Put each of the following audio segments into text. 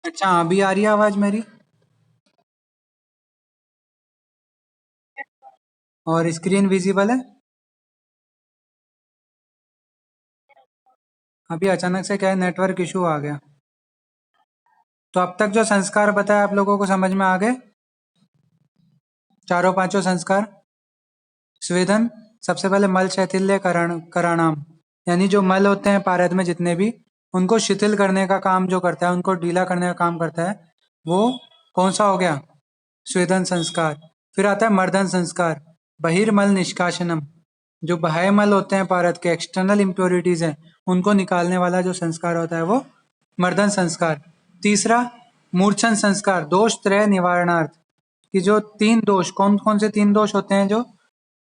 अच्छा, अभी आ रही है आवाज मेरी? और स्क्रीन विजिबल है? अभी अचानक से क्या है, नेटवर्क इशू आ गया। तो अब तक जो संस्कार बताया आप लोगों को समझ में आ गए? चारों पांचों संस्कार। स्वेदन, सबसे पहले मल शैथिल्य कराणाम, यानी जो मल होते हैं पारद में जितने भी, उनको शिथिल करने का काम जो करता है, उनको ढीला करने का काम करता है, वो कौन सा हो गया? स्वेदन संस्कार। फिर आता है मर्दन संस्कार, बहिर्मल निष्काशनम, जो बाह्य मल होते हैं पारद के, एक्सटर्नल इम्प्योरिटीज हैं, उनको निकालने वाला जो संस्कार होता है वो मर्दन संस्कार। तीसरा मूर्छन संस्कार, दोष त्रय निवारणार्थ, कि जो तीन दोष, कौन कौन से तीन दोष होते हैं, जो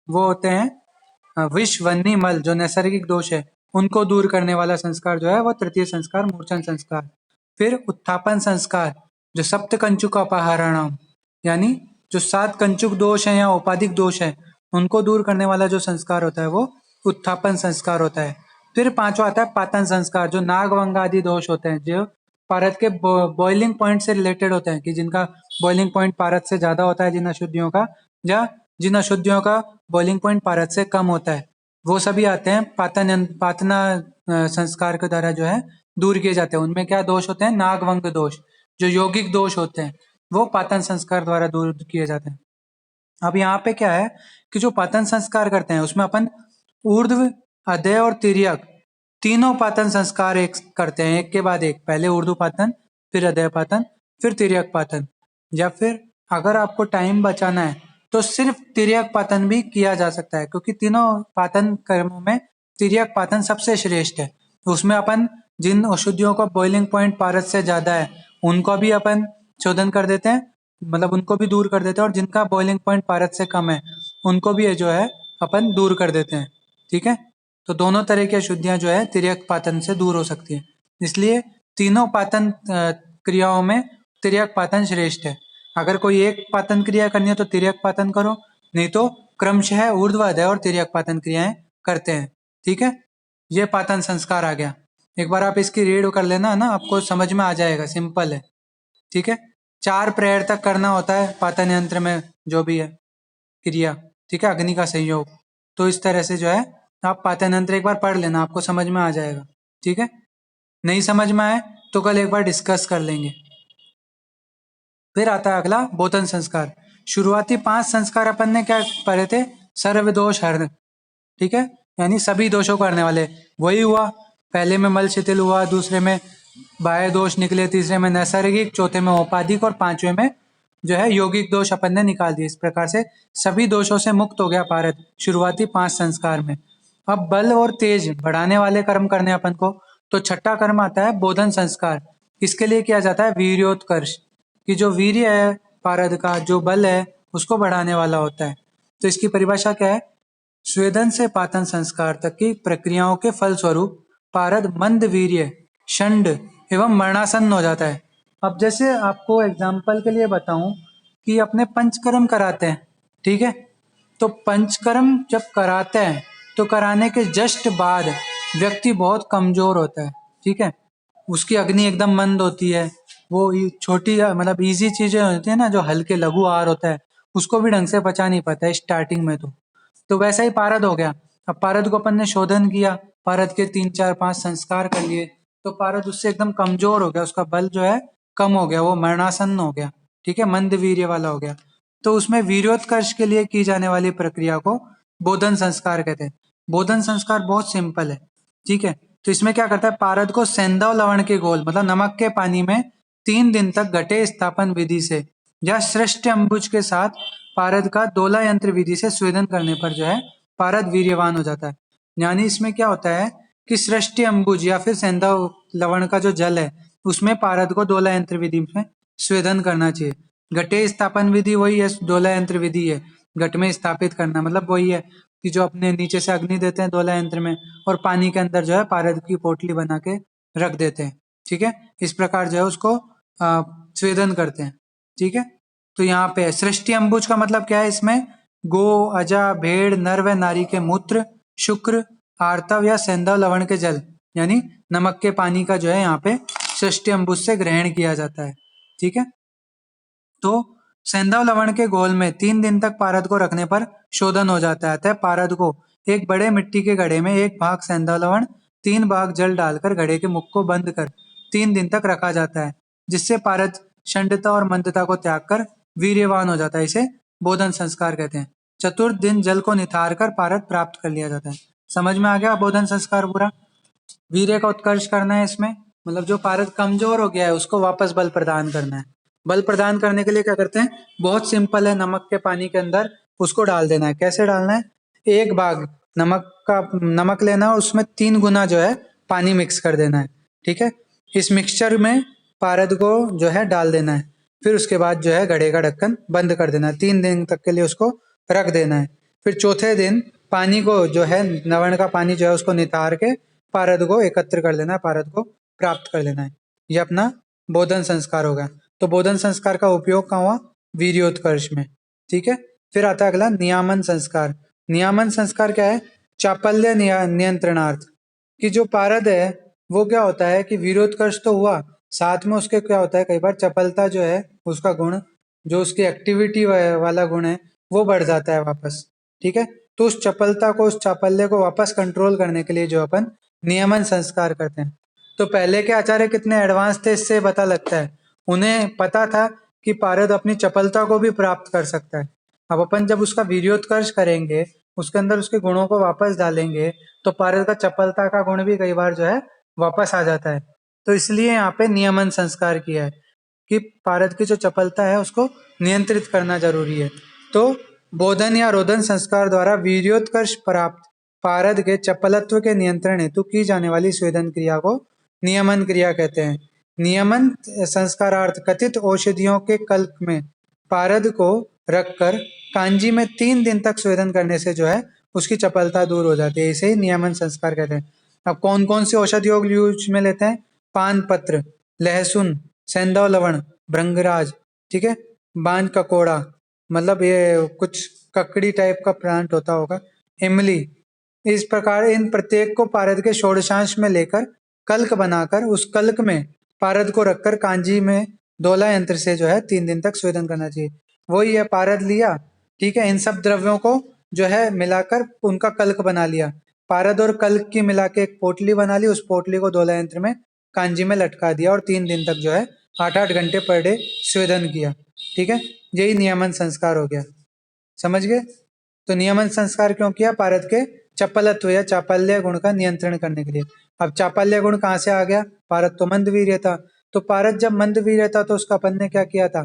वो होते हैं विष वन्नी मल, जो नैसर्गिक दोष है, उनको दूर करने वाला संस्कार जो है वो तृतीय संस्कार, मूर्छन संस्कार। फिर उत्थापन संस्कार, जो सप्त कंचुक अपहरणम, यानी जो 7 कंचुक दोष है या औपाधिक दोष है, उनको दूर करने वाला जो संस्कार होता है वो उत्थापन संस्कार होता है। फिर पांचवा आता है पातन संस्कार, जो नाग वंग आदि दोष होते हैं, जो पारद के बॉइलिंग पॉइंट से रिलेटेड होते हैं, कि जिनका बॉइलिंग पॉइंट पारद से ज्यादा होता है जिन अशुद्धियों का, या जिन अशुद्धियों का बॉइलिंग पॉइंट पारद से कम होता है, वो सभी आते हैं पातना संस्कार के द्वारा जो है दूर किए जाते हैं। उनमें क्या दोष होते हैं? नागवंग दोष, जो यौगिक दोष होते हैं, वो पातन संस्कार द्वारा दूर किए जाते हैं। अब यहाँ पे क्या है कि जो पातन संस्कार करते हैं उसमें अपन ऊर्ध्व, अधय और तिर्यक, तीनों पातन संस्कार एक करते हैं, एक के बाद एक। पहले ऊर्ध्व पातन, फिर अधय पातन, फिर तिर्यक पातन। या फिर अगर आपको टाइम बचाना है तो सिर्फ तिर्यक पातन भी किया जा सकता है, क्योंकि तीनों पातन कर्मों में तिर्यक पातन सबसे श्रेष्ठ है। उसमें अपन जिन अशुद्धियों का बॉइलिंग पॉइंट पारद से ज्यादा है उनको भी अपन शोधन कर देते हैं, मतलब उनको भी दूर कर देते हैं, और जिनका बॉइलिंग पॉइंट पारद से कम है उनको भी ये जो है अपन दूर कर देते हैं। ठीक है, तो दोनों तरह की अशुद्धियां जो है तिर्यक पातन से दूर हो सकती है। इसलिए तीनों पातन क्रियाओं में तिर्यक पातन श्रेष्ठ है। अगर कोई एक पातन क्रिया करनी है तो तिर्यक पातन करो, नहीं तो क्रमशः ऊर्ध्वाधर और तिर्यक पातन क्रियाएं करते हैं। ठीक है, ये पातन संस्कार आ गया। एक बार आप इसकी रीड कर लेना ना, आपको समझ में आ जाएगा, सिंपल है। ठीक है, 4 प्रहर तक करना होता है पातन यंत्र में जो भी है क्रिया। ठीक है, अग्नि का संयोग। तो इस तरह से जो है आप पातन यंत्र एक बार पढ़ लेना, आपको समझ में आ जाएगा। ठीक है, नहीं समझ में आए तो कल एक बार डिस्कस कर लेंगे। फिर आता है अगला बोधन संस्कार। शुरुआती 5 संस्कार अपन ने क्या पढ़े थे? सर्व दोष हरण। ठीक है, यानी सभी दोषों को हरने वाले। वही हुआ, पहले में मल शिथिल हुआ, दूसरे में बाह्य दोष निकले, तीसरे में नैसर्गिक, चौथे में औपाधिक, और पांचवे में जो है यौगिक दोष अपन ने निकाल दिए। इस प्रकार से सभी दोषों से मुक्त हो गया पारद शुरुआती 5 संस्कार में। अब बल और तेज बढ़ाने वाले कर्म करने अपन को, तो छठा कर्म आता है बोधन संस्कार। इसके लिए किया जाता है वीर्योत्कर्ष, कि जो वीर्य है पारद का, जो बल है, उसको बढ़ाने वाला होता है। तो इसकी परिभाषा क्या है? स्वेदन से पातन संस्कार तक की प्रक्रियाओं के फलस्वरूप पारद मंद वीर्य, षंड एवं मरणासन्न हो जाता है। अब जैसे आपको एग्जाम्पल के लिए बताऊं कि अपने पंचकर्म कराते हैं, ठीक है, तो पंचकर्म जब कराते हैं तो कराने के जस्ट बाद व्यक्ति बहुत कमजोर होता है। ठीक है, उसकी अग्नि एकदम मंद होती है, वो छोटी मतलब इजी चीजें होती है ना, जो हल्के लघु आहार होता है, उसको भी ढंग से पचा नहीं पाता है स्टार्टिंग में। तो वैसा ही पारद हो गया। अब पारद को अपन ने शोधन किया, पारद के 3 4 5 संस्कार कर लिए, तो पारद उससे एकदम कमजोर हो गया, उसका बल जो है कम हो गया, वो मरणासन्न हो गया। ठीक है, मंद वीर्य वाला हो गया। तो उसमें वीर्योत्कर्ष के लिए की जाने वाली प्रक्रिया को बोधन संस्कार कहते हैं। बोधन संस्कार बहुत सिंपल है। ठीक है, तो इसमें क्या करता है, पारद को सेंधव लवण के घोल, मतलब नमक के पानी में 3 दिन तक घटे स्थापन विधि से या श्रेष्ठ अंबुज के साथ पारद का दोला यंत्र विधि से स्वेदन करने पर जो है पारद वीर्यवान हो जाता है। यानी इसमें क्या होता है कि सृष्टि अंबुज या फिर सेंधव लवण का जो जल है, उसमें पारद को दोला यंत्र विधि में स्वेदन करना चाहिए। घटे स्थापन विधि वही है, दोला यंत्र विधि है। घट में स्थापित करना मतलब वही है कि जो अपने नीचे से अग्नि देते हैं दोला यंत्र में, और पानी के अंदर जो है पारद की पोटली बना के रख देते हैं। ठीक है, इस प्रकार जो है उसको स्वेदन करते हैं। ठीक है, तो यहाँ पे सृष्टि अंबुज का मतलब क्या है? इसमें गो, अजा, भेड़, नर व नारी के मूत्र, शुक्र, आर्तव या सेंधव लवण के जल, यानी नमक के पानी का जो है यहाँ पे षष्ठी अम्बुज से ग्रहण किया जाता है। ठीक है, तो सेंधा लवण के घोल में 3 दिन तक पारद को रखने पर शोधन हो जाता है। अतः पारद को एक बड़े मिट्टी के घड़े में 1 भाग सेंधा लवण, 3 भाग जल डालकर घड़े के मुख को बंद कर 3 दिन तक रखा जाता है, जिससे पारद शंडता और मंदता को त्याग कर वीर्यवान हो जाता है। इसे बोधन संस्कार कहते हैं। चतुर्थ दिन जल को निथार कर पारद प्राप्त कर लिया जाता है। समझ में आ गया बोधन संस्कार पूरा? वीर्य का उत्कर्ष करना है इसमें, मतलब जो पारद कमजोर हो गया है उसको वापस बल प्रदान करना है। बल प्रदान करने के लिए क्या करते हैं? बहुत सिंपल है, नमक के पानी के अंदर उसको डाल देना है। कैसे डालना है? 1 भाग नमक लेना और उसमें 3 गुना जो है पानी मिक्स कर देना है। ठीक है, इस मिक्सचर में पारद को जो है डाल देना है। फिर उसके बाद जो है घड़े का ढक्कन बंद कर देना है। 3 दिन तक के लिए उसको रख देना है। फिर चौथे दिन पानी को जो है, लवण का पानी जो है उसको नितार के पारद को एकत्र कर लेना है, पारद को प्राप्त कर लेना है। ये अपना बोधन संस्कार होगा। तो बोधन संस्कार का उपयोग कहाँ हुआ? वीर्योत्कर्ष में। ठीक है, फिर आता है अगला नियामन संस्कार। नियामन संस्कार क्या है? चापल्य नियंत्रणार्थ। कि जो पारद है वो क्या होता है कि वीर्योत्कर्ष तो हुआ, साथ में उसके क्या होता है, कई बार चपलता जो है उसका गुण, जो उसकी एक्टिविटी वाला गुण है वो बढ़ जाता है वापस। ठीक है, तो उस चपलता को, उस चापल्य को वापस कंट्रोल करने के लिए जो अपन नियमन संस्कार करते हैं। तो पहले के आचार्य कितने एडवांस थे इससे पता लगता है। उन्हें पता था कि पारद अपनी चपलता को भी प्राप्त कर सकता है। अब अपन जब उसका वीर्योत्कर्ष करेंगे, उसके अंदर उसके गुणों को वापस डालेंगे, तो पारद का चपलता का गुण भी कई बार जो है वापस आ जाता है। तो इसलिए यहाँ पे नियमन संस्कार किया है कि पारद की जो चपलता है उसको नियंत्रित करना जरूरी है। तो बोधन या रोदन संस्कार द्वारा वीर्योत्कर्ष प्राप्त पारद के चपलत्व के नियंत्रण हेतु की जाने वाली स्वेदन क्रिया को नियमन क्रिया कहते हैं। नियमन संस्कारार्थ कथित औषधियों के कल्प में पारद को रखकर कांजी में 3 दिन तक स्वेदन करने से जो है उसकी चपलता दूर हो जाती है। इसे ही नियमन संस्कार कहते हैं। अब कौन कौन सी औषधि योग यूज में लेते हैं? पान पत्र, लहसुन, सेंधव लवण, भृंगराज, ठीक है, बांज ककोड़ा, मतलब ये कुछ ककड़ी टाइप का प्लांट होता होगा, इमली। इस प्रकार इन प्रत्येक को पारद के षोडशांश में लेकर कल्क बनाकर उस कल्क में पारद को रखकर कांजी में दोला यंत्र से जो है 3 दिन तक स्वेदन करना चाहिए। वही है, पारद लिया, ठीक है, इन सब द्रव्यों को जो है मिलाकर उनका कल्क बना लिया। पारद और कल्क की मिला के एक पोटली बना ली, उस पोटली को दोला यंत्र में कांजी में लटका दिया और 3 दिन तक जो है 8-8 घंटे पर डे स्वेदन किया। ठीक है, यही नियमन संस्कार हो गया। समझ गए? तो नियमन संस्कार क्यों किया? पारद के चपलत्व या चापल्य गुण का नियंत्रण करने के लिए। अब चापल्य गुण कहाँ से आ गया? पारद तो मंदवीर्य था, तो पारद जब मंदवीर्य था तो उसका अपन ने क्या किया था?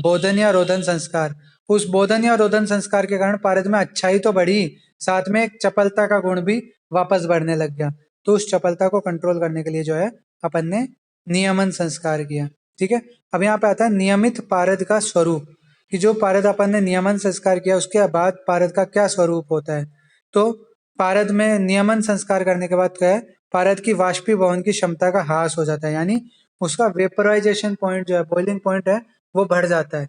बोधन या रोदन संस्कार। उस बोधन या रोदन संस्कार के कारण पारद में अच्छाई तो बढ़ी, साथ में एक चपलता का गुण भी वापस बढ़ने लग गया। तो उस चपलता को कंट्रोल करने के लिए जो है अपन ने नियमन संस्कार किया। ठीक है, अब यहाँ पे आता है नियमित पारद का स्वरूप, कि जो पारद अपन ने नियमन संस्कार किया उसके बाद पारद का क्या स्वरूप होता है। तो पारद में नियमन संस्कार करने के बाद क्या है, पारद की वाष्पीभवन की क्षमता का ह्रास हो जाता है, यानी उसका वेपराइजेशन पॉइंट जो है, बॉइलिंग पॉइंट है, वो बढ़ जाता है।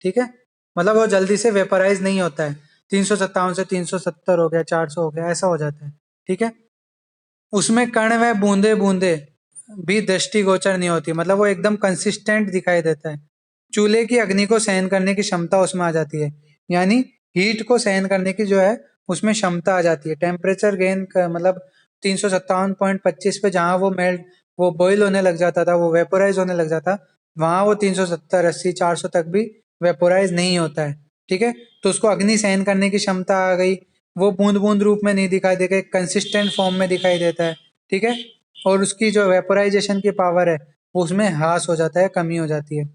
ठीक है, मतलब वो जल्दी से वेपराइज नहीं होता है। 357 से 370 हो गया, 400 हो गया, ऐसा हो जाता है। ठीक है, उसमें कण व बूंदे बूंदे भी दृष्टिगोचर नहीं होती, मतलब वो एकदम कंसिस्टेंट दिखाई देता है। चूल्हे की अग्नि को सहन करने की क्षमता उसमें आ जाती है, यानी हीट को सहन करने की जो है उसमें क्षमता आ जाती है। टेम्परेचर गेन मतलब 357.25 पे जहाँ वो मेल्ट, वो बॉईल होने लग जाता था, वो वेपोराइज होने लग जाता, वहां वो 370, 80, 400 तक भी वेपोराइज नहीं होता है। ठीक है, तो उसको अग्नि सहन करने की क्षमता आ गई। वो बूंद बूंद रूप में नहीं दिखाई देगा, एक कंसिस्टेंट फॉर्म में दिखाई देता है। ठीक है, और उसकी जो वेपोराइजेशन की पावर है वो उसमें ह्रास हो जाता है, कमी हो जाती है।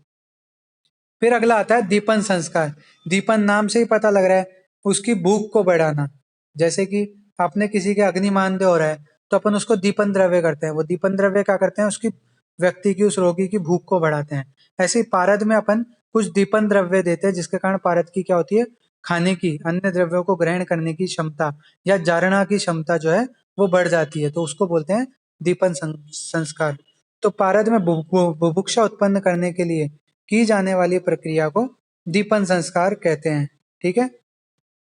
फिर अगला आता है दीपन संस्कार। दीपन नाम से ही पता लग रहा है उसकी भूख को बढ़ाना। जैसे कि आपने किसी के अग्नि मानदेय हो रहा है तो अपन उसको दीपन द्रव्य करते हैं। वो दीपन द्रव्य क्या करते हैं? उसकी व्यक्ति की, उस रोगी की भूख को बढ़ाते हैं। ऐसे ही पारद में अपन कुछ दीपन द्रव्य देते हैं जिसके कारण पारद की क्या होती है, खाने की, अन्य द्रव्यों को ग्रहण करने की क्षमता या जारणा की क्षमता जो है वो बढ़ जाती है, तो उसको बोलते हैं दीपन संस्कार। तो पारद में बुभुक्षा उत्पन्न करने के लिए की जाने वाली प्रक्रिया को दीपन संस्कार कहते हैं। ठीक है,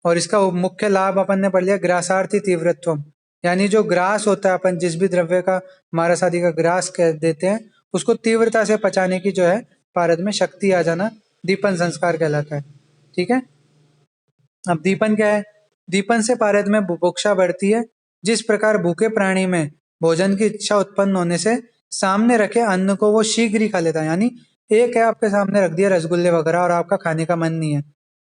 और इसका मुख्य लाभ अपन ने पढ़ लिया, ग्रासार्थी तीव्रत्वम, यानी जो ग्रास होता है, अपन जिस भी द्रव्य का मारस आदि का ग्रास कह देते हैं, उसको तीव्रता से पचाने की जो है पारद में शक्ति आ जाना दीपन संस्कार कहलाता है। ठीक है। अब दीपन क्या है? दीपन से पारद में बुभुक्षा बढ़ती है। जिस प्रकार भूखे प्राणी में भोजन की इच्छा उत्पन्न होने से सामने रखे अन्न को वो शीघ्र ही खा लेता है। यानी एक है आपके सामने रख दिया रसगुल्ले वगैरह और आपका खाने का मन नहीं है,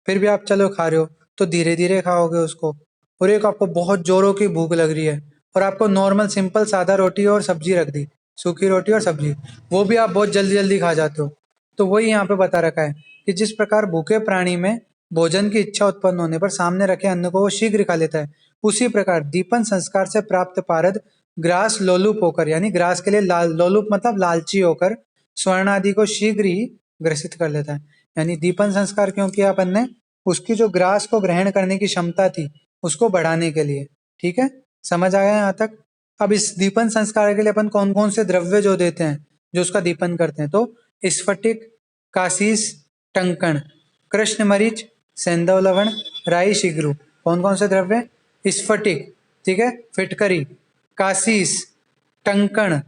फिर भी आप चलो खा रहे हो, तो धीरे धीरे खाओगे उसको। और एक आपको बहुत जोरों की भूख लग रही है और आपको नॉर्मल सिंपल सादा रोटी और सब्जी रख दी, सूखी रोटी और सब्जी, वो भी आप बहुत जल्दी जल्दी खा जाते हो। तो वही यहाँ पे बता रखा है कि जिस प्रकार भूखे प्राणी में भोजन की इच्छा उत्पन्न होने पर सामने रखे अन्न को वो शीघ्र खा लेता है, उसी प्रकार दीपन संस्कार से प्राप्त पारद ग्रास लोलुप होकर, यानी ग्रास के लिए लाल, लोलुप मतलब लालची होकर स्वर्ण आदि को शीघ्र ही ग्रसित कर लेता है। यानी दीपन संस्कार क्यों किया अपन ने? उसकी जो ग्रास को ग्रहण करने की क्षमता थी उसको बढ़ाने के लिए। ठीक है, समझ आया यहाँ तक? अब इस दीपन संस्कार के लिए अपन कौन कौन से द्रव्य जो देते हैं जो उसका दीपन करते हैं, तो स्फटिक, कासीस, टंकण, कृष्ण मरीच, सेंधव लवण, राई, शिगरू। कौन कौन से द्रव्य? स्फटिक, ठीक है, फिटकरी, कासीस, टंकण,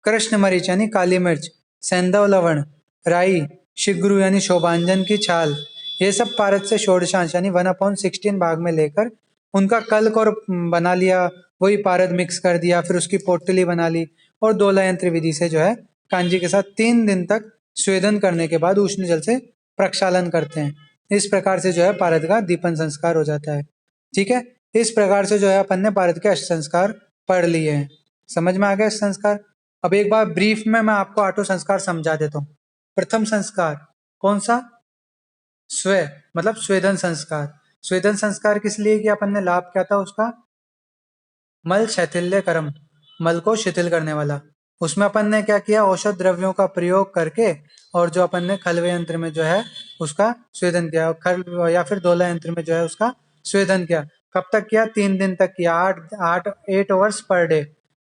कृष्ण मरीच यानी काली मिर्च, सेंधव लवण, राई, शिगरू यानी शोभांजन की छाल, ये सब पारद से षोडशांश यानी 1/16 भाग में लेकर उनका कल्क और बना लिया, वही पारद मिक्स कर दिया, फिर उसकी पोटली बना ली और दोला यंत्र विधि से जो है कांजी के साथ 3 दिन तक स्वेदन करने के बाद उष्ण जल से प्रक्षालन करते हैं। इस प्रकार से जो है पारद का दीपन संस्कार हो जाता है। ठीक है, इस प्रकार से जो है अपन ने पारद के अष्ट संस्कार पढ़ लिए हैं। समझ में आ गया अष्ट संस्कार? अब एक बार ब्रीफ में मैं आपको आठों संस्कार समझा देता हूँ। प्रथम संस्कार कौन सा? स्वे मतलब स्वेदन संस्कार। स्वेदन संस्कार किस लिए किया अपन ने? लाभ क्या था उसका? मल शैथिल्य कर्म, मल को शिथिल करने वाला। उसमें अपन ने क्या किया? औषध द्रव्यों का प्रयोग करके और जो अपन ने खलवे यंत्र में जो है उसका स्वेदन किया, खल या फिर दोला यंत्र में जो है उसका स्वेदन किया। कब तक किया? 3 दिन तक किया, 8 आवर्स पर डे,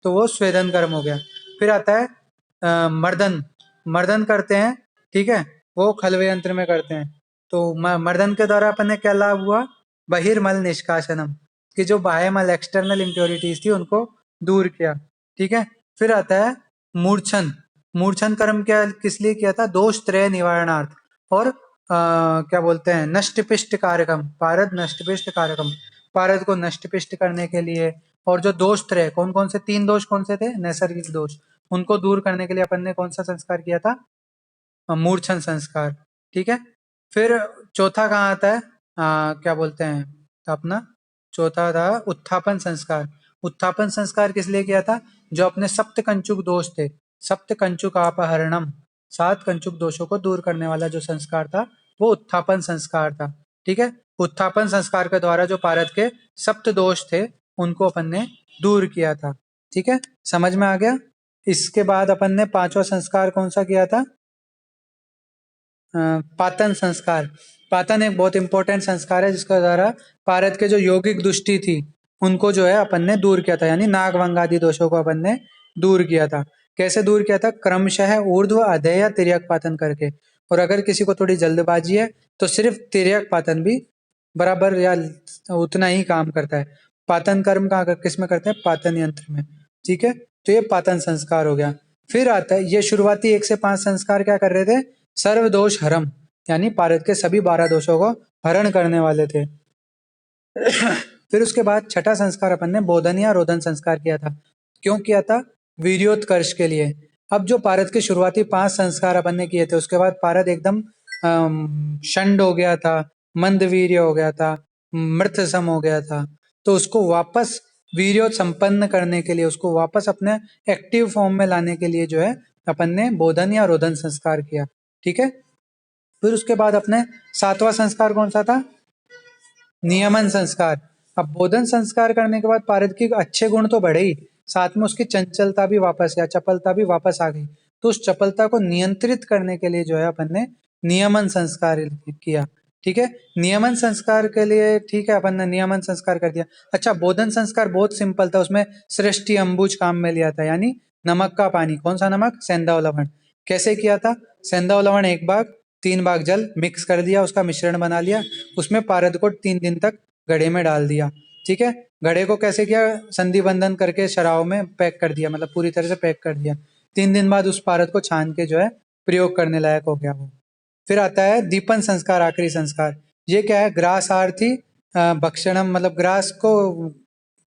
तो वो स्वेदन कर्म हो गया। फिर आता है मर्दन, मर्दन करते हैं, ठीक है, वो खलवे यंत्र में करते हैं। तो मर्दन के द्वारा अपन ने क्या लाभ हुआ? बहिर्मल निष्कासनम, कि जो बाह्यमल एक्सटर्नल इम्प्योरिटीज थी उनको दूर किया। ठीक है, फिर आता है मूर्छन। मूर्छन कर्म क्या किस लिए किया था? दोष त्रय निवारणार्थ और क्या बोलते हैं, नष्टपिष्ट कारकम, पारद नष्टपिष्ट कारकम, पारद को नष्टपिष्ट करने के लिए। और जो दोष त्रय, कौन कौन से 3 दोष कौन से थे? नैसर्गिक दोष, उनको दूर करने के लिए अपन ने कौन सा संस्कार किया था? मूर्छन संस्कार। ठीक है, फिर चौथा कहाँ आता है? क्या बोलते हैं अपना, चौथा था उत्थापन संस्कार। उत्थापन संस्कार किस लिए किया था? जो अपने सप्त कंचुक दोष थे, सप्त कंचुक अपहरणम, 7 कंचुक दोषों को दूर करने वाला जो संस्कार था वो उत्थापन संस्कार था। ठीक है, उत्थापन संस्कार के द्वारा जो पारद के सप्त दोष थे उनको अपन ने दूर किया था। ठीक है, समझ में आ गया? इसके बाद अपन ने पांचवा संस्कार कौन सा किया था? पातन संस्कार। पातन एक बहुत इंपॉर्टेंट संस्कार है जिसके द्वारा पारद के जो यौगिक दुष्टि थी उनको जो है अपन ने दूर किया था, यानी नाग वंग आदि दोषों को अपन ने दूर किया था। कैसे दूर किया था? क्रमशः ऊर्ध्व अधेय या तिर्यक पातन करके। और अगर किसी को थोड़ी जल्दबाजी है तो सिर्फ तिर्यक पातन भी बराबर या उतना ही काम करता है। पातन कर्म का किस में करते हैं? पातन यंत्र में। ठीक है, तो ये पातन संस्कार हो गया। फिर आता है ये शुरुआती 1 से 5 संस्कार क्या कर रहे थे? सर्व दोष हरम, यानी पारद के सभी 12 दोषों को हरण करने वाले थे। फिर उसके बाद छठा संस्कार अपन ने बोधन या रोदन संस्कार किया था। क्यों किया था? वीर्योत्कर्ष के लिए। अब जो पारद के शुरुआती 5 संस्कार अपन ने किए थे उसके बाद पारद एकदम षंड हो गया था, मंदवीर्य हो गया था, मृत सम हो गया था। तो उसको वापस वीर्योत संपन्न करने के लिए, उसको वापस अपने एक्टिव फॉर्म में लाने के लिए जो है अपन ने बोधन या रोदन संस्कार किया। ठीक है, फिर उसके बाद अपने 7वां संस्कार कौन सा था? नियमन संस्कार। अब बोधन संस्कार करने के बाद पारद के अच्छे गुण तो बढ़े ही, साथ में उसकी चंचलता भी वापस या चपलता भी वापस आ गई। तो उस चपलता को नियंत्रित करने के लिए जो है अपन ने नियमन संस्कार किया। ठीक है, नियमन संस्कार के लिए, ठीक है, अपन ने नियमन संस्कार कर दिया। अच्छा, बोधन संस्कार बहुत सिंपल था, उसमें सृष्टि अंबुज काम में लिया था, यानी नमक का पानी। कौन सा नमक? सेंधा लवण। कैसे किया था? सेंधा लवण 1 भाग, 3 भाग जल मिक्स कर दिया, उसका मिश्रण बना लिया, उसमें पारद को 3 दिन तक घड़े में डाल दिया। ठीक है। घड़े को कैसे किया, संधि बंधन करके शराब में पैक कर दिया, मतलब पूरी तरह से पैक कर दिया। 3 दिन बाद उस पारद को छान के जो है प्रयोग करने लायक हो गया वो। फिर आता है दीपन संस्कार, आखिरी संस्कार। ये क्या है, ग्रास आरती भक्षणम, मतलब ग्रास को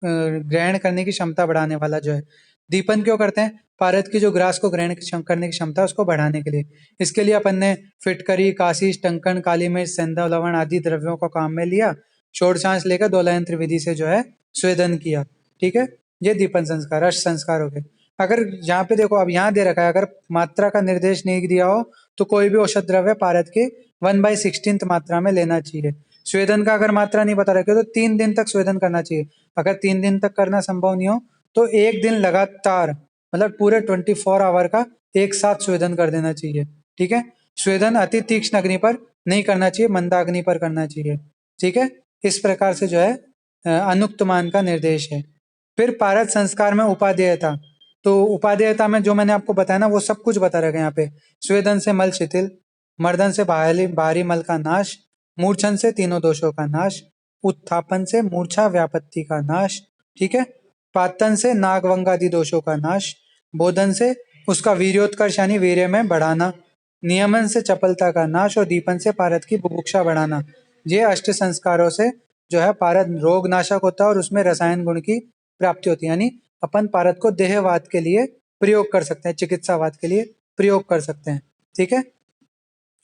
ग्रहण करने की क्षमता बढ़ाने वाला जो है। दीपन क्यों करते हैं, पारद की जो ग्रास को ग्रहण करने की क्षमता है उसको बढ़ाने के लिए। इसके लिए अपन ने फिटकरी, काशीश, टंकन, काली मिर्च, सेंधा लवण आदि द्रव्यों को काम में लिया, षोडशांश लेकर दोलयंत्र विधि से जो है स्वेदन किया। ठीक है, ये दीपन संस्कार, अष्ट संस्कार हो गए। अगर यहाँ पे देखो, अब यहाँ दे रखा है, अगर मात्रा का निर्देश नहीं दिया हो तो कोई भी औषध द्रव्य पारद की 1/16 मात्रा में लेना चाहिए। स्वेदन का अगर मात्रा नहीं बता रखे तो 3 दिन तक स्वेदन करना चाहिए। अगर 3 दिन तक करना संभव नहीं हो तो 1 दिन लगातार, मतलब पूरे 24 आवर का एक साथ स्वेदन कर देना चाहिए। ठीक है, स्वेदन अति तीक्ष्ण अग्नि पर नहीं करना चाहिए, मंदाग्नि पर करना चाहिए। ठीक है, इस प्रकार से जो है अनुक्तमान का निर्देश है। फिर पारद संस्कार में उपादेयता, तो उपादेयता में जो मैंने आपको बताया ना वो सब कुछ बता रखा है यहाँ पे। स्वेदन से मल शिथिल, मर्दन से बाहरी मल का नाश, मूर्छन से तीनों दोषों का नाश, उत्थापन से मूर्छा व्यापत्ति का नाश, ठीक है, पातन से नागवंग आदि दोषों का नाश, बोधन से उसका वीर्योत्कर्ष यानी वीर्य में बढ़ाना, नियमन से चपलता का नाश, और दीपन से पारद की बुभुक्षा बढ़ाना। ये अष्ट संस्कारों से जो है पारद रोग नाशक होता है और उसमें रसायन गुण की प्राप्ति होती है। यानी अपन पारद को देहवाद के लिए प्रयोग कर सकते हैं, चिकित्सावाद के लिए प्रयोग कर सकते हैं। ठीक है,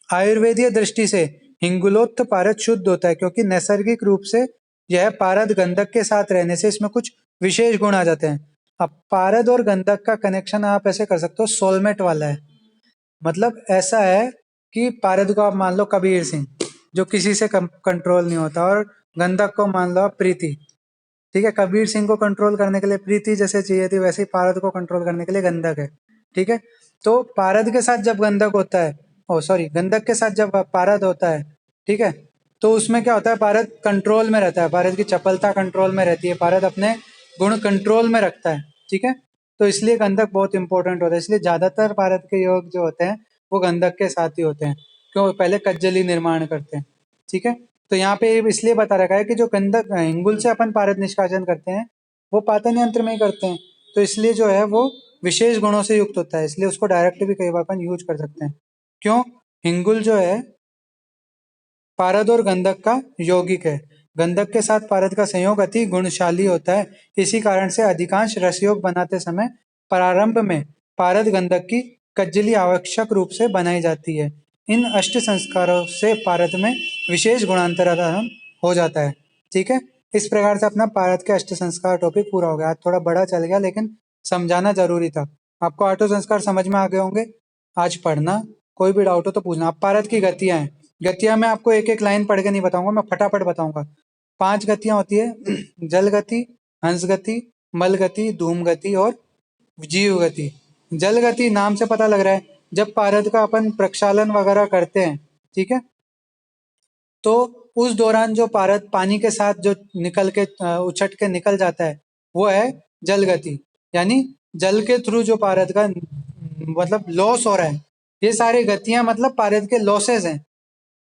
आयुर्वेदीय दृष्टि से हिंगुलोत्थ पारद शुद्ध होता है, क्योंकि नैसर्गिक रूप से यह पारद गंधक के साथ रहने से इसमें कुछ विशेष गुण आ जाते हैं। अब पारद और गंधक का कनेक्शन आप ऐसे कर सकते हो, सोलमेट वाला है। मतलब ऐसा है कि पारद को आप मान लो कबीर सिंह, जो किसी से कंट्रोल नहीं होता, और गंधक को मान लो आप प्रीति। ठीक है, कबीर सिंह को कंट्रोल करने के लिए प्रीति जैसे चाहिए थी, वैसे ही पारद को कंट्रोल करने के लिए गंधक है। ठीक है, तो पारद के साथ जब गंधक होता है, ओ सॉरी, गंधक के साथ जब पारद होता है, ठीक है, तो उसमें क्या होता है, पारद कंट्रोल में रहता है, पारद की चपलता कंट्रोल में रहती है, पारद अपने गुण कंट्रोल में रखता है। ठीक है, तो इसलिए गंधक बहुत इंपॉर्टेंट होता है। इसलिए ज्यादातर पारद के योग जो होते हैं वो गंधक के साथ ही होते हैं, क्यों, पहले कज्जली निर्माण करते हैं। ठीक है, तो यहाँ पे इसलिए बता रखा है कि जो गंधक हिंगुल से अपन पारद निष्कासन करते हैं वो पातन यंत्र में ही करते हैं, तो इसलिए जो है वो विशेष गुणों से युक्त होता है, इसलिए उसको डायरेक्ट भी कई बार अपन यूज कर सकते हैं। क्यों, हिंगुल जो है पारद और गंधक का यौगिक है। गंधक के साथ पारद का संयोग अति गुणशाली होता है। इसी कारण से अधिकांश रसयोग बनाते समय प्रारंभ में पारद गंधक की कज्जली आवश्यक रूप से बनाई जाती है। इन अष्ट संस्कारों से पारद में विशेष गुणांतरण हो जाता है। ठीक है, इस प्रकार से अपना पारद के अष्ट संस्कार टॉपिक पूरा हो गया। आज थोड़ा बड़ा चल गया लेकिन समझाना जरूरी था। आपको आठों संस्कार समझ में आ गए होंगे। आज पढ़ना, कोई भी डाउट हो तो पूछना। अब पारद की गतियां हैं। गतियां मैं आपको एक एक लाइन पढ़ के नहीं बताऊंगा, मैं फटाफट बताऊंगा। 5 गतियां होती है, जल गति, हंस गति, मल गति, धूम गति और जीव गति। जल गति नाम से पता लग रहा है, जब पारद का अपन प्रक्षालन वगैरह करते हैं, ठीक है, तो उस दौरान जो पारद पानी के साथ जो निकल के उछट के निकल जाता है वो है जल गति। यानी जल के थ्रू जो पारद का मतलब लॉस हो रहा है, ये सारी गतियां मतलब पारद के लॉसेज हैं।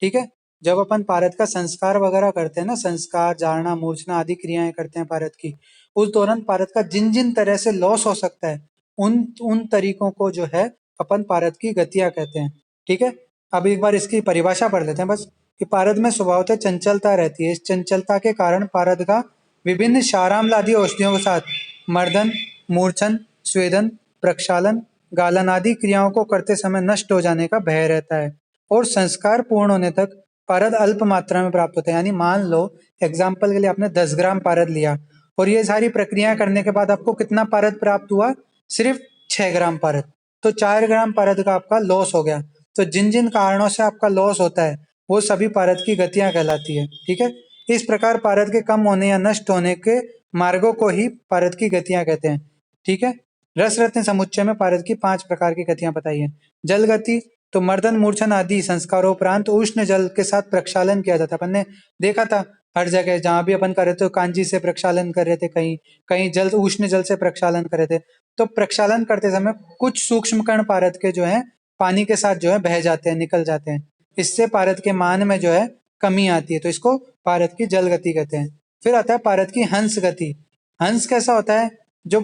ठीक है, जब अपन पारद का संस्कार वगैरह करते हैं ना, संस्कार, जारना, मूर्छना आदि क्रियाएं करते हैं पारद की, उस दौरान पारद का जिन जिन तरह से लॉस हो सकता है उन उन तरीकों को जो है अपन पारद की गतियां कहते हैं। ठीक है, अब एक बार इसकी परिभाषा पढ़ लेते हैं बस, कि पारद में स्वभावतः चंचलता रहती है। इस चंचलता के कारण पारद का विभिन्न क्षाराम्ल आदि औषधियों के साथ मर्दन, मूर्छन, स्वेदन, प्रक्षालन, गालन आदि क्रियाओं को करते समय नष्ट हो जाने का भय रहता है, और संस्कार पूर्ण होने तक पारद अल्प मात्रा में प्राप्त होता है। यानी मान लो एग्जाम्पल के लिए आपने 10 ग्राम पारद लिया और ये सारी प्रक्रिया करने के बाद आपको कितना पारद प्राप्त हुआ, सिर्फ 6 ग्राम पारद, तो 4 ग्राम पारद का आपका लॉस हो गया। तो जिन जिन कारणों से आपका लॉस होता है वो सभी पारद की गतियां कहलाती है। ठीक है, इस प्रकार पारद के कम होने या नष्ट होने के मार्गों को ही पारद की गतियां कहते हैं। ठीक है, रस रत्न समुच्चय में पारद की 5 प्रकार की गतियां बताई है। जल गति, तो मर्दन, मूर्छन आदि संस्कारोपरांत उष्ण जल के साथ प्रक्षालन किया जाता है। अपन ने देखा था हर जगह जहां भी अपन कर रहे थे, कांजी से प्रक्षालन कर रहे थे, कहीं कहीं जल उष्ण जल से प्रक्षालन कर रहे थे। तो प्रक्षालन करते समय कुछ सूक्ष्म कण पारद के जो है पानी के साथ जो है बह जाते हैं, निकल जाते हैं। इससे पारद के मान में जो है कमी आती है, तो इसको पारद की जल गति कहते हैं। फिर आता है पारद की हंस गति। हंस कैसा होता है, जो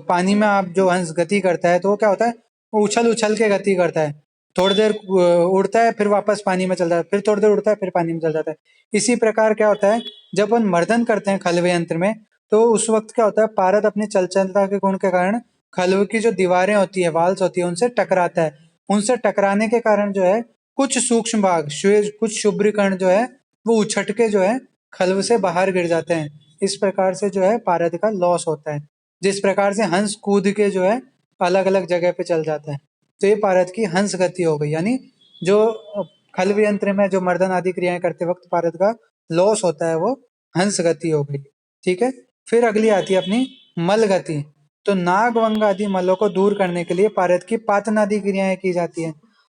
पानी में आप जो हंस गति करता है तो वो क्या होता है, वो उछल उछल के गति करता है। थोड़ी देर उड़ता है, फिर वापस पानी में चल जाता है, फिर थोड़ी देर उड़ता है, फिर पानी में चल जाता है। इसी प्रकार क्या होता है, जब अपन मर्दन करते हैं खलवे यंत्र में, तो उस वक्त क्या होता है, पारद अपनी चंचलता के गुण के कारण खलवे की जो दीवारें होती है, वाल्स होती है, उनसे टकराता है। उनसे टकराने के कारण जो है कुछ सूक्ष्म भाग, कुछ शुभ्र कण जो है वो उछट के जो है खल्व से बाहर गिर जाते हैं। इस प्रकार से जो है पारद का लॉस होता है। जिस प्रकार से हंस कूद के जो है अलग अलग जगह पे चल जाता है, तो ये पारद की हंस गति हो गई। यानी जो खल्व यंत्र में जो मर्दन आदि क्रियाएं करते वक्त पारद का लॉस होता है, वो हंस गति हो गई। ठीक है। फिर अगली आती है अपनी मल गति। तो नाग वंग आदि मलों को दूर करने के लिए पारद की पातन आदि क्रियाएं की जाती है।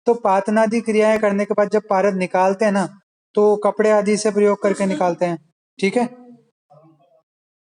तो पातन आदि क्रियाएं करने के बाद जब पारद निकालते हैं ना, तो कपड़े आदि से प्रयोग करके निकालते हैं। ठीक है।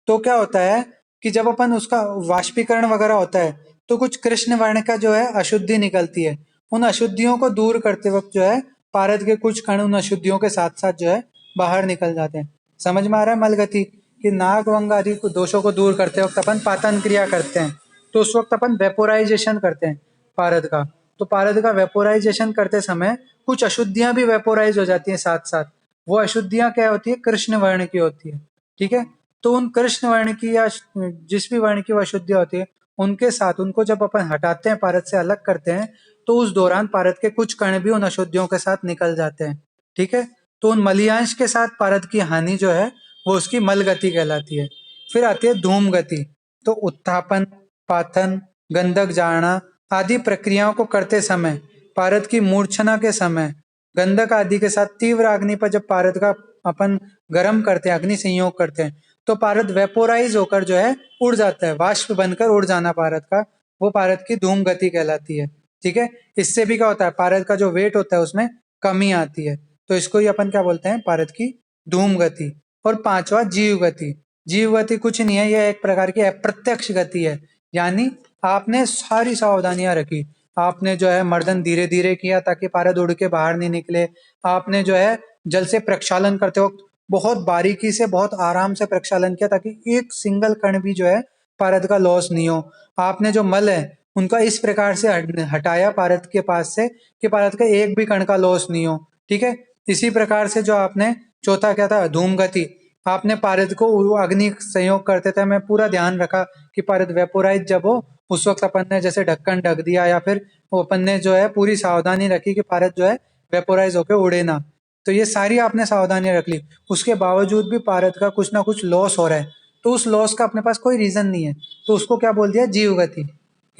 तो क्या होता है कि जब अपन उसका वाष्पीकरण वगैरह होता है, तो कुछ कृष्ण वर्ण का जो है अशुद्धि निकलती है। उन अशुद्धियों को दूर करते वक्त जो है पारद के कुछ कण उन अशुद्धियों के साथ साथ जो है बाहर निकल जाते हैं। समझ में आ रहा है मलगति, कि नाग वंग आदि दोषों को दूर करते वक्त अपन पातन क्रिया करते हैं, तो उस वक्त अपन वेपोराइजेशन करते हैं पारद का। तो पारद का वेपोराइजेशन करते समय कुछ अशुद्धियां भी वेपोराइज हो जाती हैं साथ साथ। वो अशुद्धियां क्या होती है, कृष्ण वर्ण की होती है। ठीक है। तो उन कृष्ण वर्ण की या जिस भी वर्ण की वो अशुद्धियां होती है, उनके साथ उनको जब अपन हटाते हैं, पारद से अलग करते हैं, तो उस दौरान पारद के कुछ कण भी उन अशुद्धियों के साथ निकल जाते हैं। ठीक है। तो उन मलियांश के साथ पारद की हानि जो है वो उसकी मल गति कहलाती है। फिर आती है धूम गति। तो उत्थापन, पाथन, गंधक जाना आदि प्रक्रियाओं को करते समय, पारद की मूर्छना के समय गंधक आदि के साथ तीव्र अग्नि पर जब पारद का अपन गर्म करते हैं, अग्नि संयोग करते हैं, तो पारद वेपोराइज होकर जो है उड़ जाता है, वाष्प बनकर उड़ जाना पारद का, वो पारद की धूम गति कहलाती है। ठीक है। इससे भी क्या होता है, पारद का जो वेट होता है उसमें कमी आती है। तो इसको ही अपन क्या बोलते हैं, पारद की धूम गति। और पांचवा जीव गति। जीव गति कुछ नहीं है, यह एक प्रकार की अप्रत्यक्ष गति है। यानी आपने सारी सावधानियां रखी, आपने जो है मर्दन धीरे धीरे किया ताकि पारद उड़ के बाहर नहीं निकले, आपने जो है जल से प्रक्षालन करते वक्त बहुत बारीकी से, बहुत आराम से प्रक्षालन किया ताकि एक सिंगल कण भी जो है पारद का लॉस नहीं हो। आपने जो मल है उनका इस प्रकार से हटाया पारद के पास से कि पारद का एक भी कण का लॉस नहीं हो। ठीक है। इसी प्रकार से जो आपने चौथा क्या था, धूम गति, आपने पारद को अग्नि संयोग करते थे, मैं पूरा ध्यान रखा कि पारद वेपोराइज जब हो उस वक्त अपन ने जैसे ढक्कन ढक दिया, या फिर वो अपन ने जो है पूरी सावधानी रखी कि पारद जो है वेपोराइज होकर उड़े ना। तो ये सारी आपने सावधानियां रख ली, उसके बावजूद भी पारद का कुछ ना कुछ लॉस हो रहा है, तो उस लॉस का अपने पास कोई रीजन नहीं है, तो उसको क्या बोल दिया, जीव गति।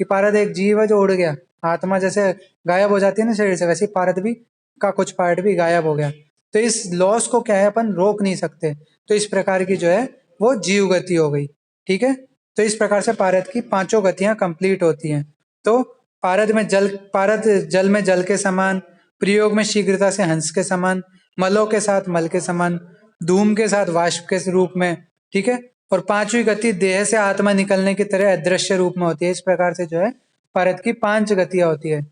कि पारद एक जीव है जो उड़ गया, आत्मा जैसे गायब हो जाती है ना शरीर से, वैसे ही पारद भी का कुछ पार्ट भी गायब हो गया। तो इस लॉस को क्या है, अपन रोक नहीं सकते। तो इस प्रकार की जो है वो जीव गति हो गई। ठीक है। तो इस प्रकार से पारद की पांचों गतियां कंप्लीट होती हैं। तो पारद जल में जल के समान, प्रयोग में शीघ्रता से हंस के समान, मलों के साथ मल के समान, धूम के साथ वाष्प के रूप में। ठीक है। और पांचवी गति देह से आत्मा निकलने की तरह अदृश्य रूप में होती है। इस प्रकार से जो है पारद की पांच गतियां होती है।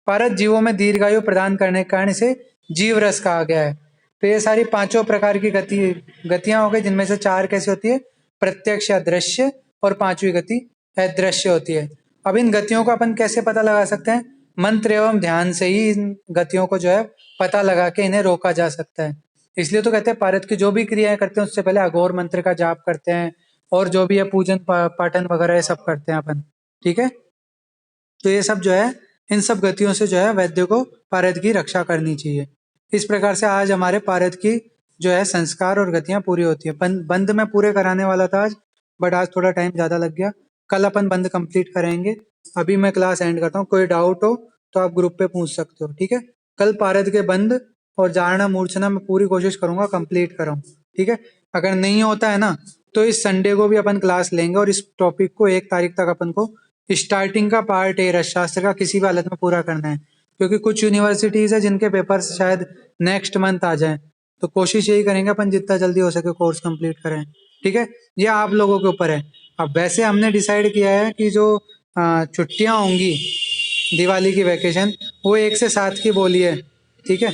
पारद जीवों में दीर्घायु प्रदान करने के कारण इसे जीव रस कहा गया है। तो ये सारी पांचों प्रकार की गतियां हो गई, जिनमें से चार कैसी होती है, प्रत्यक्ष या दृश्य, और पांचवी गति अदृश्य होती है। अब इन गतियों को अपन कैसे पता लगा सकते हैं, मंत्र एवं ध्यान से ही इन गतियों को जो है पता लगा के इन्हें रोका जा सकता है। इसलिए तो कहते हैं पारद की जो भी क्रियाएं करते हैं उससे पहले अघोर मंत्र का जाप करते हैं, और जो भी है पूजन पाठन वगैरह ये सब करते हैं अपन। ठीक है। तो ये सब जो है, इन सब गतियों से जो है वैद्य को पारद की रक्षा करनी चाहिए। इस प्रकार से आज हमारे पारद की जो है संस्कार और गतियां पूरी होती है। बंद में पूरे कराने वाला था आज, बट आज थोड़ा टाइम ज्यादा लग गया। कल अपन बंद कंप्लीट करेंगे। अभी मैं क्लास एंड करता हूँ, कोई डाउट हो तो आप ग्रुप पे पूछ सकते हो। ठीक है। कल पारद के बंद और जारना मूर्छना में पूरी कोशिश करूंगा कंप्लीट कराऊं। ठीक है। अगर नहीं होता है ना, तो इस संडे को भी अपन क्लास लेंगे, और इस टॉपिक को 1 तारीख तक अपन को स्टार्टिंग का पार्ट है रसशास्त्र का किसी भी हालत में पूरा करना है, क्योंकि कुछ यूनिवर्सिटीज है जिनके पेपर्स शायद नेक्स्ट मंथ आ जाएं। तो कोशिश यही करेंगे अपन जितना जल्दी हो सके कोर्स कंप्लीट करें। ठीक है। ये आप लोगों के ऊपर है। अब वैसे हमने डिसाइड किया है कि जो छुट्टियां होंगी दिवाली की वैकेशन, वो 1 से 7 की बोली है। ठीक है।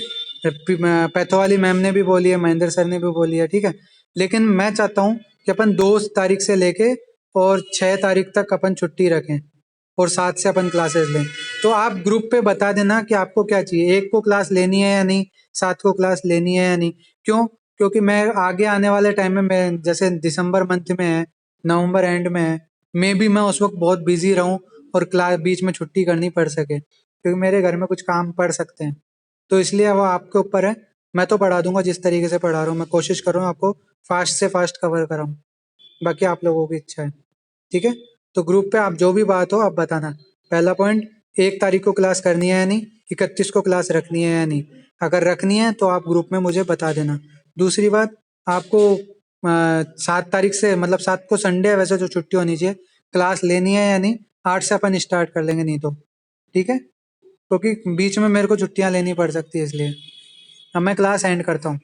पैथो वाली मैम ने भी बोली है, महेंद्र सर ने भी बोली है। ठीक है। लेकिन मैं चाहता हूँ कि अपन 2 तारीख से लेके और 6 तारीख तक अपन छुट्टी रखें और 7 से अपन क्लासेस लें। तो आप ग्रुप पे बता देना कि आपको क्या चाहिए, 1 को क्लास लेनी है या नहीं, 7 को क्लास लेनी है या नहीं। क्यों? क्योंकि मैं आगे आने वाले टाइम में, मैं जैसे दिसंबर मंथ में है, नवंबर एंड में है, मे बी मैं उस वक्त बहुत बिजी रहूं और क्लास बीच में छुट्टी करनी पड़ सके, क्योंकि मेरे घर में कुछ काम पड़ सकते हैं। तो इसलिए वो आपके ऊपर है। मैं तो पढ़ा दूंगा जिस तरीके से पढ़ा रहा हूँ, मैं कोशिश कर रहा हूँ आपको फास्ट से फास्ट कवर कराऊं। बाकी आप लोगों की इच्छा है। ठीक है? तो ग्रुप पे आप जो भी बात हो आप बताना। पहला पॉइंट, 1 तारीख को क्लास करनी है या नहीं, 31 को क्लास रखनी है या नहीं। अगर रखनी है तो आप ग्रुप में मुझे बता देना। दूसरी बात, आपको 7 तारीख से, मतलब 7 को संडे है वैसे जो छुट्टी होनी चाहिए, क्लास लेनी है या नहीं। 8 से अपन स्टार्ट कर लेंगे नहीं तो। ठीक है? क्योंकि बीच में मेरे को छुट्टियां लेनी पड़ सकती है, इसलिए अब मैं क्लास एंड करता हूँ।